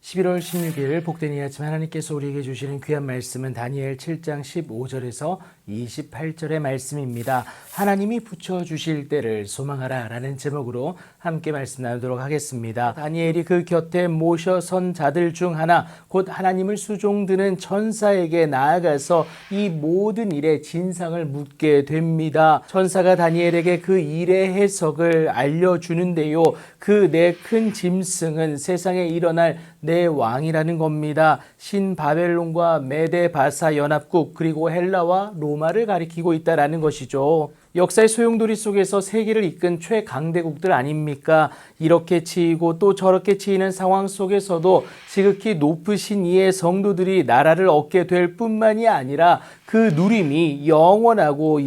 11월 16일 복된 이 아침 하나님께서 우리에게 주시는 귀한 말씀은 다니엘 7장 15절에서 28절의 말씀입니다. 하나님이 붙여주실 때를 소망하라 라는 제목으로 함께 말씀 나누도록 하겠습니다. 다니엘이 그 곁에 모셔선 자들 중 하나 곧 하나님을 수종드는 천사에게 나아가서 이 모든 일의 진상을 묻게 됩니다. 천사가 다니엘에게 그 일의 해석을 알려주는데요. 그 내 큰 짐승은 세상에 일어날 내 왕이라는 겁니다. 신바벨론과 메데바사 연합국 그리고 헬라와 로마를 가리키고 있다라는 것이죠. 역사의 소용돌이 속에서 세계를 이끈 최강대국들 아닙니까? 이렇게 치이고 또 저렇게 치이는 상황 속에서도 지극히 높으신 이의 성도들이 나라를 얻게 될 뿐만이 아니라 그 누림이 영원하고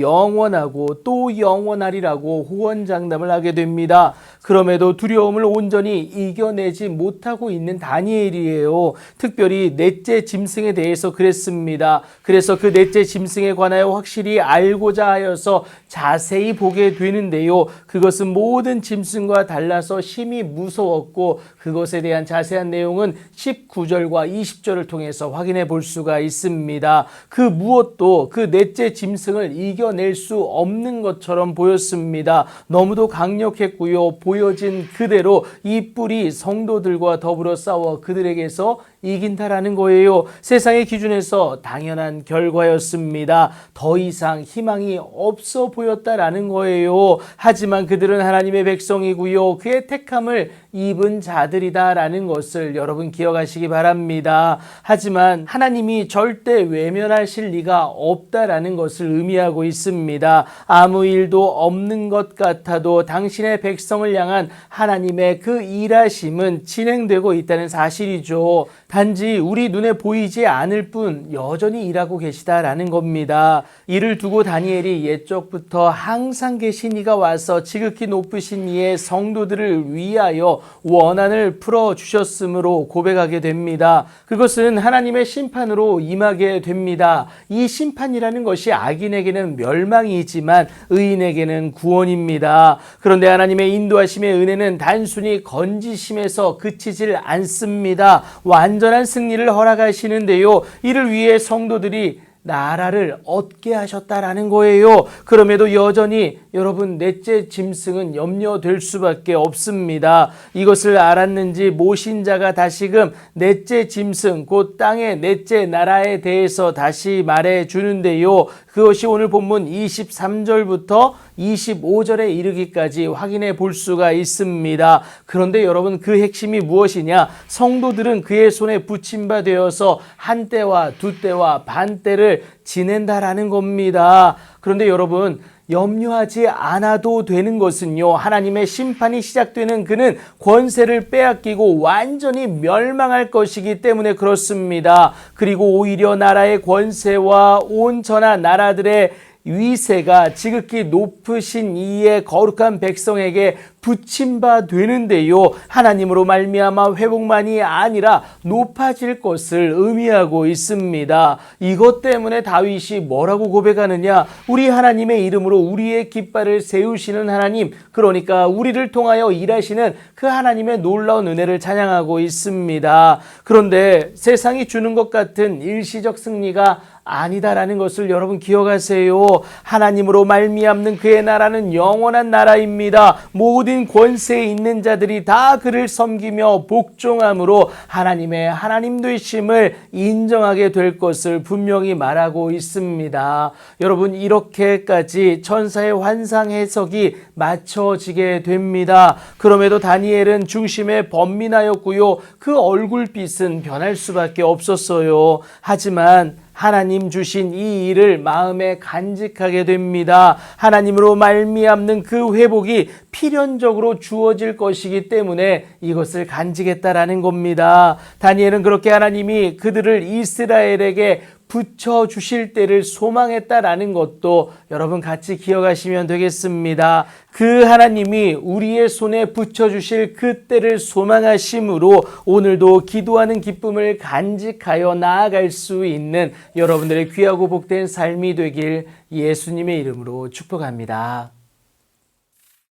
또 영원하리라고 후원장담을 하게 됩니다. 그럼에도 두려움을 온전히 이겨내지 못하고 있는 다니엘이에요. 특별히 넷째 짐승에 대해서 그랬습니다. 그래서 그 넷째 짐승에 관하여 확실히 알고자 하여서 자세히 보게 되는데요. 그것은 모든 짐승과 달라서 심히 무서웠고 그것에 대한 자세한 내용은 19절과 20절을 통해서 확인해 볼 수가 있습니다. 그 무엇도 그 넷째 짐승을 이겨낼 수 없는 것처럼 보였습니다. 너무도 강력했고요. 보여진 그대로 이 뿔이 성도들과 더불어 싸워 그들에게서 이긴다라는 거예요. 세상의 기준에서 당연한 결과였습니다. 더 이상 희망이 없어 보였다라는 거예요. 하지만 그들은 하나님의 백성이고요. 그의 택함을 입은 자들이다라는 것을 여러분 기억하시기 바랍니다. 하지만 하나님이 절대 외면하실 리가 없다라는 것을 의미하고 있습니다. 아무 일도 없는 것 같아도 당신의 백성을 향한 하나님의 그 일하심은 진행되고 있다는 사실이죠. 단지 우리 눈에 보이지 않을 뿐 여전히 일하고 계시다라는 겁니다. 이를 두고 다니엘이 옛적부터 항상 계신 이가 와서 지극히 높으신 이의 성도들을 위하여 원한을 풀어주셨으므로 고백하게 됩니다. 그것은 하나님의 심판으로 임하게 됩니다. 이 심판이라는 것이 악인에게는 멸망이지만 의인에게는 구원입니다. 그런데 하나님의 인도하심의 은혜는 단순히 건지심에서 그치질 않습니다. 완전한 승리를 허락하시는데요. 이를 위해 성도들이 나라를 얻게 하셨다라는 거예요. 그럼에도 여전히 여러분 넷째 짐승은 염려될 수밖에 없습니다. 이것을 알았는지 모신자가 다시금 넷째 짐승 곧 땅의 넷째 나라에 대해서 다시 말해 주는데요. 그것이 오늘 본문 23절부터 25절에 이르기까지 확인해 볼 수가 있습니다. 그런데 여러분 그 핵심이 무엇이냐? 성도들은 그의 손에 붙임바 되어서 한 때와 두 때와 반 때를 지낸다라는 겁니다. 그런데 여러분 염려하지 않아도 되는 것은요. 하나님의 심판이 시작되는 그는 권세를 빼앗기고 완전히 멸망할 것이기 때문에 그렇습니다. 그리고 오히려 나라의 권세와 온전한 나라들의 위세가 지극히 높으신 이의 거룩한 백성에게 붙임바 되는데요. 하나님으로 말미암아 회복만이 아니라 높아질 것을 의미하고 있습니다. 이것 때문에 다윗이 뭐라고 고백하느냐? 우리 하나님의 이름으로 우리의 깃발을 세우시는 하나님, 그러니까 우리를 통하여 일하시는 그 하나님의 놀라운 은혜를 찬양하고 있습니다. 그런데 세상이 주는 것 같은 일시적 승리가 아니다라는 것을 여러분 기억하세요. 하나님으로 말미암는 그의 나라는 영원한 나라입니다. 모든 권세에 있는 자들이 다 그를 섬기며 복종함으로 하나님의 하나님 되심을 인정하게 될 것을 분명히 말하고 있습니다. 여러분 이렇게까지 천사의 환상 해석이 맞춰지게 됩니다. 그럼에도 다니엘은 중심에 번민하였고요. 그 얼굴빛은 변할 수밖에 없었어요. 하지만 하나님 주신 이 일을 마음에 간직하게 됩니다. 하나님으로 말미암는 그 회복이 필연적으로 주어질 것이기 때문에 이것을 간직했다라는 겁니다. 다니엘은 그렇게 하나님이 그들을 이스라엘에게 붙여주실 때를 소망했다라는 것도 여러분 같이 기억하시면 되겠습니다. 그 하나님이 우리의 손에 붙여주실 그 때를 소망하심으로 오늘도 기도하는 기쁨을 간직하여 나아갈 수 있는 여러분들의 귀하고 복된 삶이 되길 예수님의 이름으로 축복합니다.